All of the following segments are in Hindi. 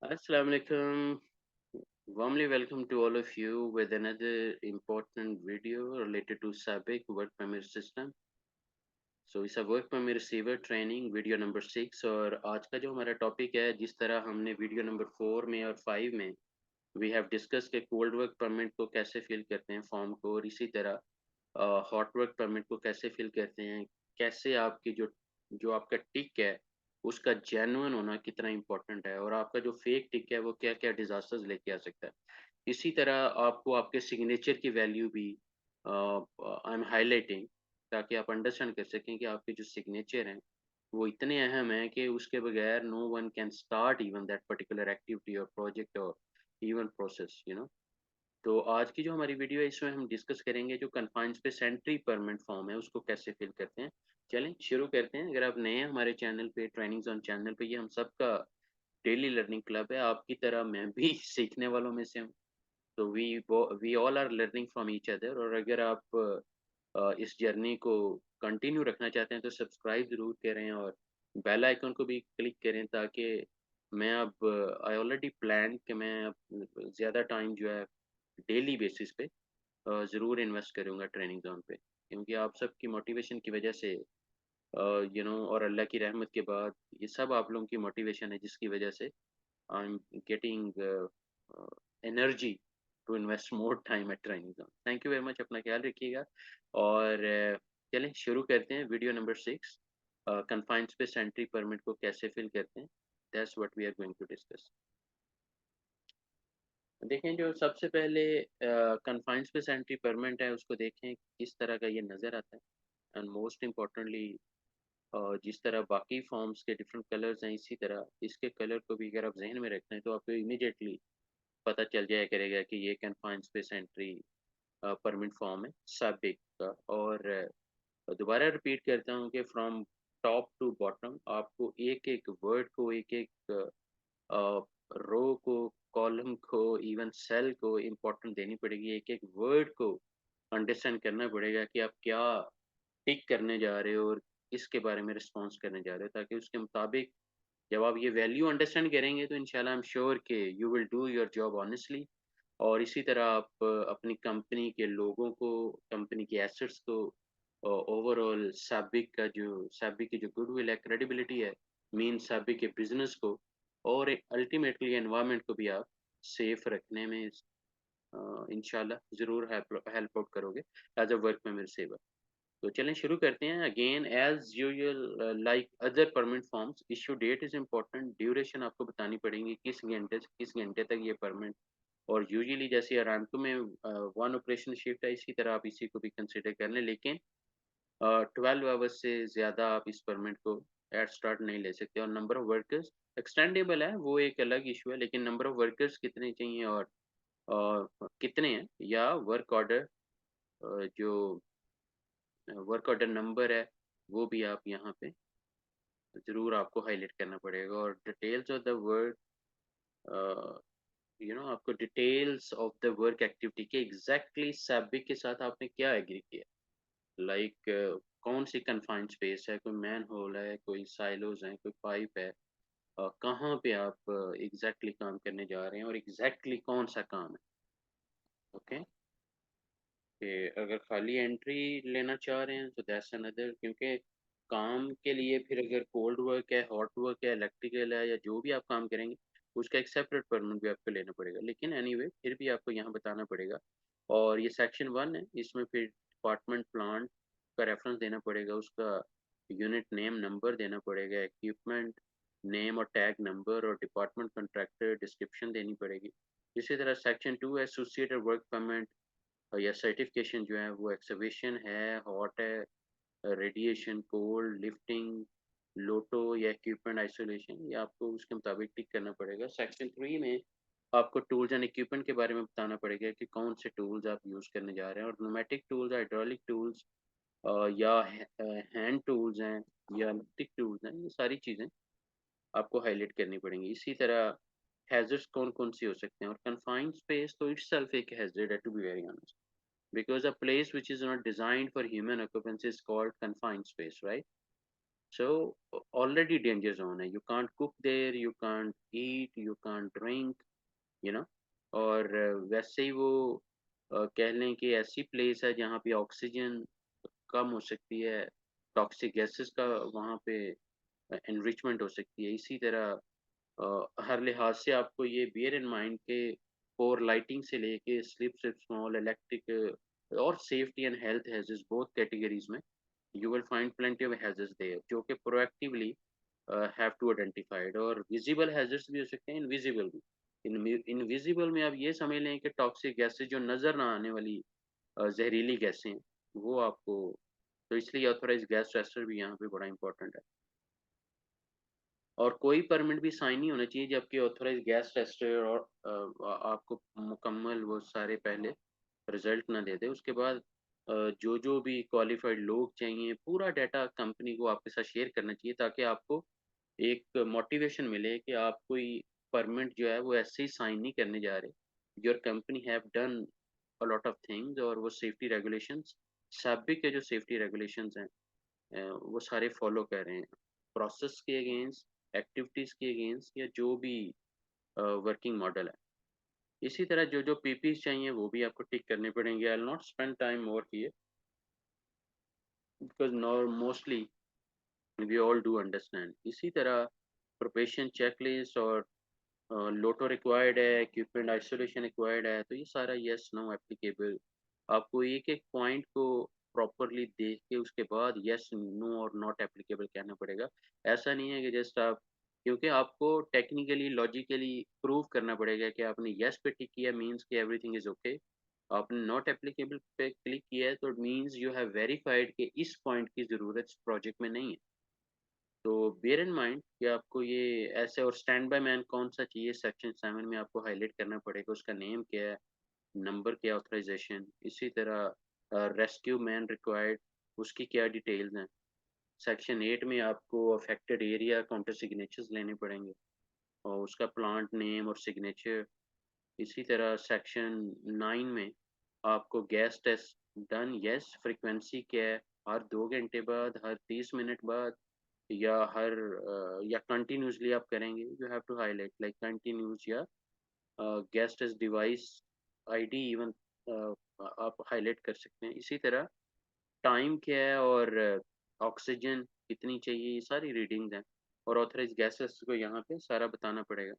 Assalamu alaikum. Warmly welcome to all of you with another important video related to SABIC work permit system. So it's a work permit receiver training video number 6 और आज का जो हमारा टॉपिक है जिस तरह हमने वीडियो नंबर 4 में और 5 में वी हैव डिस्कस के कोल्ड वर्क परमिट को कैसे फिल करते हैं फॉर्म को और इसी तरह हॉट वर्क परमिट को कैसे फिल करते हैं, कैसे आपकी जो जो आपका टिक है उसका जेन्युइन होना कितना इम्पोर्टेंट है और आपका जो फेक टिक है वो क्या क्या डिजास्टर्स लेके आ सकता है। इसी तरह आपको आपके सिग्नेचर की वैल्यू भी आई एम हाईलाइटिंग ताकि आप अंडरस्टैंड कर सकें कि आपके जो सिग्नेचर हैं वो इतने अहम हैं कि उसके बगैर no one can start even that particular activity और प्रोजेक्ट और इवन प्रोसेस तो आज की जो हमारी वीडियो है इसमें हम डिस्कस करेंगे जो confined space entry permit form है उसको कैसे फिल करते हैं। चलें शुरू करते हैं। अगर आप नए हैं हमारे चैनल पे ट्रेनिंग जोन चैनल पे, ये हम सबका डेली लर्निंग क्लब है। आपकी तरह मैं भी सीखने वालों में से हूँ। तो we all are learning from each other और अगर आप इस जर्नी को कंटिन्यू रखना चाहते हैं तो सब्सक्राइब ज़रूर करें और बेल आइकन को भी क्लिक करें ताकि मैं अब आई ऑलरेडी प्लान कि मैं अब ज़्यादा टाइम जो है डेली बेसिस पे ज़रूर इन्वेस्ट करूँगा ट्रेनिंग ज़ोन पे, क्योंकि आप सबकी मोटिवेशन की वजह से और अल्लाह की रहमत के बाद ये सब आप लोगों की मोटिवेशन है जिसकी वजह से I am getting energy to invest more time at training zone. Thank you very much, अपना ख्याल रखिएगा और चलें शुरू करते हैं video number 6 confined space entry permit को कैसे फिल करते हैं। That's what we are going to discuss. देखें जो सबसे पहले कन्फाइंड स्पेस एंट्री परमिट है उसको देखें किस तरह का ये नज़र आता है एंड मोस्ट इम्पॉर्टेंटली जिस तरह बाकी फॉर्म्स के डिफरेंट कलर्स हैं इसी तरह इसके कलर को भी अगर आप जहन में रखते हैं तो आपको इमीडिएटली पता चल जाया करेगा कि ये confined space entry permit form है सैबिक का। और दोबारा रिपीट करता हूँ कि फ्रॉम टॉप टू बॉटम आपको एक एक वर्ड को, एक एक रो को, कॉलम को, इवन सेल को इम्पोर्टेंट देनी पड़ेगी। एक एक वर्ड को अंडरस्टैंड करना पड़ेगा कि आप क्या टिक करने जा रहे हो और किसके बारे में रिस्पॉन्स करने जा रहे हो, ताकि उसके मुताबिक जब आप ये वैल्यू अंडरस्टैंड करेंगे तो इंशाल्लाह आई एम श्योर कि you will do your job honestly. और इसी तरह आप अपनी कंपनी के लोगों को, कंपनी की एसेट्स को, ओवरऑल सैबिक की जो गुडविल है, क्रेडिबिलिटी है, मीन सैबिक के बिजनेस को और अल्टीमेटली एनवायरनमेंट को भी आप सेफ रखने में इंशाल्लाह ज़रूर हेल्प आउट करोगे as a work memory saver. तो चलें शुरू करते हैं। Again as usual like other permit forms, issue date is important. Duration आपको बतानी पड़ेगी किस घंटे से किस घंटे तक ये परमिट, और यूजुअली जैसे अरामको में वन ऑपरेशन शिफ्ट है इसी तरह आप इसी को भी कंसिडर कर लें, लेकिन 12 आवर्स से ज़्यादा आप इस परमिट को एट स्टार्ट नहीं ले सकते। और नंबर ऑफ़ वर्कर्स एक्सटेंडेबल है वो एक अलग इशू है, लेकिन नंबर ऑफ़ वर्कर्स कितने चाहिए और कितने हैं, या वर्क ऑर्डर जो वर्क ऑर्डर नंबर है वो भी आप यहाँ पे ज़रूर आपको हाईलाइट करना पड़ेगा। और डिटेल्स ऑफ द वर्क, आपको details of the work activity के एग्जैक्टली सैबिक के साथ आपने क्या एग्री किया, लाइक कौन सी कन्फाइंड स्पेस है, कोई मैन होल है, कोई साइलोज हैं, कोई पाइप है, कहाँ पे आप एग्जैक्टली काम करने जा रहे हैं और एग्जैक्टली कौन सा काम है। ओके, कि अगर खाली एंट्री लेना चाह रहे हैं तो दैट्स अनदर, क्योंकि काम के लिए फिर अगर कोल्ड वर्क है, हॉट वर्क है, इलेक्ट्रिकल है, या जो भी आप काम करेंगे उसका एक सेपरेट परमिट भी आपको लेना पड़ेगा। लेकिन एनीवे फिर भी आपको यहाँ बताना पड़ेगा। और ये सेक्शन 1 है, इसमें फिर डिपार्टमेंट प्लांट का रेफरेंस देना पड़ेगा, उसका यूनिट नेम नंबर देना पड़ेगा, इक्विपमेंट नेम और टैग नंबर, और डिपार्टमेंट कंट्रैक्टर डिस्क्रिप्शन देनी पड़ेगी। इसी तरह सेक्शन 2 है एसोसिएटेड वर्क परमिट या सर्टिफिकेशन जो है वो एक्सकवेशन है, हॉट है, रेडिएशन, कोल्ड, लिफ्टिंग, लोटो या इक्विपमेंट आइसोलेशन, ये आपको उसके मुताबिक टिक करना पड़ेगा। सेक्शन 3 में आपको टूल्स एंड इक्विपमेंट के बारे में बताना पड़ेगा कि कौन से टूल्स आप यूज़ करने जा रहे हैं, और न्यूमेटिक टूल्स, हाइड्रोलिक टूल्स या हैंड टूल्स हैं या इलेक्ट्रिक टूल्स हैं, ये सारी चीज़ें आपको हाईलाइट करनी पड़ेंगी। इसी तरह हैजर्ड्स कौन कौन से हो सकते हैं, और कन्फाइंड स्पेस तो इटसेल्फ एक हैजर्ड है to be very honest, because a place which is not designed for human occupancy is called confined space, right? So already danger zone है, you can't cook there, you can't eat, you can't drink, you know. और वैसे ही वो कह लें कि ऐसी प्लेस है जहाँ पे ऑक्सीजन कम हो सकती है, टॉक्सिक गैसेस का वहाँ पे एनरिचमेंट हो सकती है। इसी तरह हर लिहाज से आपको ये बियर इन माइंड के फॉर लाइटिंग से लेके स्लिप स्लिप स्मॉल इलेक्ट्रिक और safety and health hazards both categories में you will find plenty of hazards there जो कि proactively have to identified। और visible hazards भी हो सकते हैं, invisible भी। इनविजिबल में आप ये समझ लें कि टॉक्सिक गैसेज जो नज़र ना आने वाली जहरीली गैसें हैं, वो आपको, तो इसलिए ऑथोराइज गैस टेस्टर भी यहाँ पे बड़ा इंपॉर्टेंट है। और कोई परमिट भी साइन नहीं होना चाहिए जबकि ऑथोराइज गैस टेस्टर और आपको मुकम्मल वो सारे पहले रिजल्ट ना दे दे। उसके बाद जो भी क्वालिफाइड लोग चाहिए, पूरा डाटा कंपनी को आपके साथ शेयर करना चाहिए ताकि आपको एक मोटिवेशन मिले कि आप कोई परमिट जो है वो ऐसे ही साइन नहीं करने जा रहे। Your company have done a lot of things और वो सेफ्टी रेगुलेशंस, सैबिक के जो सेफ्टी रेगुलेशंस हैं वो सारे फॉलो कर रहे हैं प्रोसेस के अगेंस्ट, एक्टिविटीज़ के अगेंस्ट, या जो भी वर्किंग मॉडल है। इसी तरह जो पीपीज चाहिए वो भी आपको टिक करने पड़ेंगे। I will not spend time more here because no mostly we all do understand. इसी तरह प्रोफेशन चेकलिस्ट और लोटो रिक्वायर्ड है, इक्विपमेंट आइसोलेशन रिक्वायर्ड है, तो ये सारा यस नो एप्लीकेबल। आपको एक एक पॉइंट को प्रॉपरली देख के उसके बाद यस नो और नॉट एप्लीकेबल कहना पड़ेगा। ऐसा नहीं है कि जस्ट आप, क्योंकि आपको टेक्निकली लॉजिकली प्रूव करना पड़ेगा कि आपने यस पे टिक किया मीन्स कि एवरीथिंग इज ओके। आपने नॉट एप्लीकेबल पे क्लिक किया है तो मीन्स यू हैव वेरीफाइड कि इस पॉइंट की ज़रूरत प्रोजेक्ट में नहीं है। तो बेयर इन माइंड कि आपको ये ऐसे, और स्टैंड बाय मैन कौन सा चाहिए सेक्शन 7 में आपको हाईलाइट करना पड़ेगा, उसका नेम क्या है, नंबर क्या, ऑथराइजेशन। इसी तरह रेस्क्यू मैन रिक्वायर्ड, उसकी क्या डिटेल्स हैं। सेक्शन 8 में आपको अफेक्टेड एरिया काउंटर सिग्नेचर्स लेने पड़ेंगे और उसका प्लांट नेम और सिग्नेचर। इसी तरह सेक्शन 9 में आपको gas test done yes, frequency क्या है, हर 2 घंटे बाद, हर 30 मिनट बाद, या हर या कंटिन्यूसली आप करेंगे। You have to highlight like continuous या guest as device ID even आप हाईलाइट कर सकते हैं। इसी तरह टाइम क्या है और ऑक्सीजन कितनी चाहिए, ये सारी रीडिंग्स हैं और ऑथराइज गैसेस को यहाँ पे सारा बताना पड़ेगा।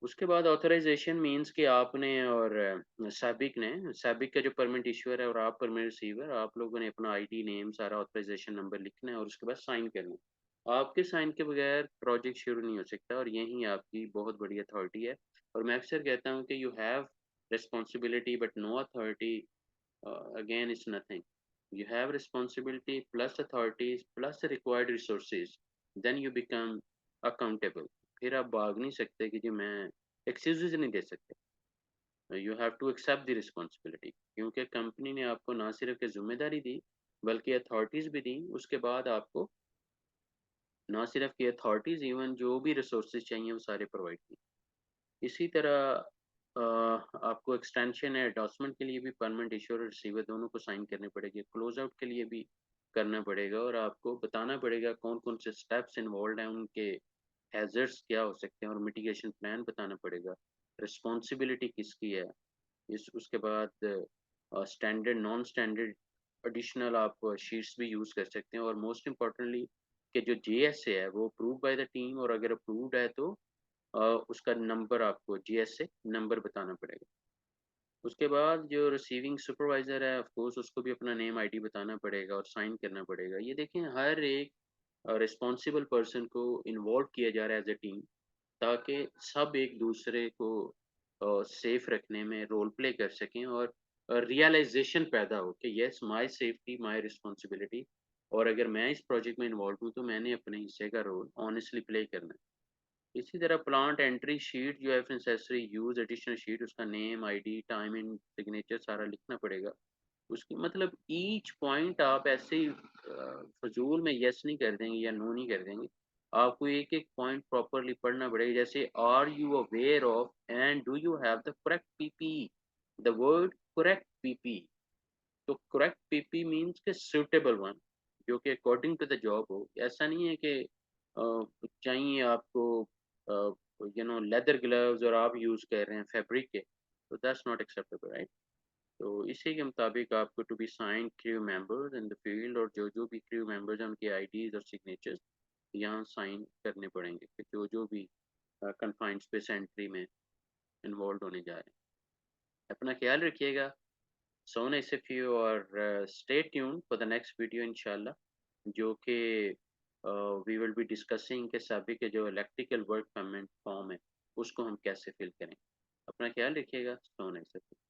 उसके बाद ऑथराइजेशन मींस कि आपने और सैबिक का जो परमिट इश्यूअर है और आप परमिट रिसीवर, आप लोगों ने अपना आईडी नेम सारा ऑथराइजेशन नंबर लिखना है और उसके बाद साइन करना है। आपके साइन के बगैर प्रोजेक्ट शुरू नहीं हो सकता और यही आपकी बहुत बड़ी अथॉरिटी है। और मैं अक्सर कहता हूँ कि you have responsibility but no authority again is nothing. You have responsibility plus authorities plus the required resources, then you become accountable। फिर आप भाग नहीं सकते कि जी मैं एक्सक्यूजेज नहीं दे सकते। You have to accept the responsibility क्योंकि कंपनी ने आपको ना सिर्फ के जिम्मेदारी दी बल्कि अथॉरिटीज़ भी दी। उसके बाद आपको ना सिर्फ की अथॉरिटीज़, इवन जो भी रिसोर्सेज चाहिए वो सारे प्रोवाइड की। इसी तरह आपको एक्सटेंशन है एडॉसमेंट के लिए भी परमानेंट इश्यूर और रिसीवर दोनों को साइन करने पड़ेंगे, क्लोज आउट के लिए भी करना पड़ेगा और आपको बताना पड़ेगा कौन कौन से स्टेप्स इन्वॉल्व हैं, उनके हैजर्ड्स क्या हो सकते हैं और मिटिगेशन प्लान बताना पड़ेगा, रिस्पॉन्सिबिलिटी किसकी है। इस उसके बाद स्टैंडर्ड नॉन स्टैंडर्ड एडिशनल आप शीट्स भी यूज़ कर सकते हैं और मोस्ट इम्पॉर्टेंटली कि जो जीएसए है वो अप्रूव बाय द टीम और अगर अप्रूव्ड है तो अ, उसका नंबर आपको जीएसए नंबर बताना पड़ेगा। उसके बाद जो रिसीविंग सुपरवाइज़र है ऑफ कोर्स उसको भी अपना नेम आईडी बताना पड़ेगा और साइन करना पड़ेगा। ये देखें हर एक रिस्पॉन्सिबल पर्सन को इन्वॉल्व किया जा रहा है एज ए टीम ताकि सब एक दूसरे को सेफ रखने में रोल प्ले कर सकें और रियलाइजेशन पैदा हो कि yes my safety my responsibility और अगर मैं इस प्रोजेक्ट में इन्वॉल्व हूँ तो मैंने अपने हिस्से का रोल ऑनेस्टली प्ले करना है। इसी तरह प्लांट एंट्री शीट जो है नेसेसरी यूज एडिशनल शीट, उसका name ID time and signature सारा लिखना पड़ेगा। उसकी मतलब ईच पॉइंट आप ऐसे ही फजूल में यस नहीं कर देंगे या नो नहीं कर देंगे। आपको एक एक पॉइंट प्रॉपरली पढ़ना पड़ेगा। जैसे are you aware of and do you have the correct PP, the word correct PP. तो करेक्ट पीपी मीन्स के सुटेबल वन, जो कि अकॉर्डिंग टू द जॉब हो। ऐसा नहीं है कि चाहिए आपको लेदर ग्लव्स और आप यूज़ कर रहे हैं फैब्रिक के, तो दैट्स नॉट एक्सेप्टेबल, राइट। तो इसी के मुताबिक आपको to be sign crew members in the field, और जो जो भी क्रू मेंबर्स हैं उनके आईडीज और सिग्नेचर्स यहाँ साइन करने पड़ेंगे कि जो जो भी कन्फाइंड स्पेस एंट्री में इन्वॉल्व होने जा रहे हैं। अपना ख्याल रखिएगा। सो नाइस ऑफ यू, और stay tune for the next video इंशाल्लाह, जो कि वी विल बी डिस्कसिंग के साबिक के जो इलेक्ट्रिकल वर्क परमिट फॉर्म है उसको हम कैसे फिल करें। अपना ख्याल रखिएगा। So nice of you.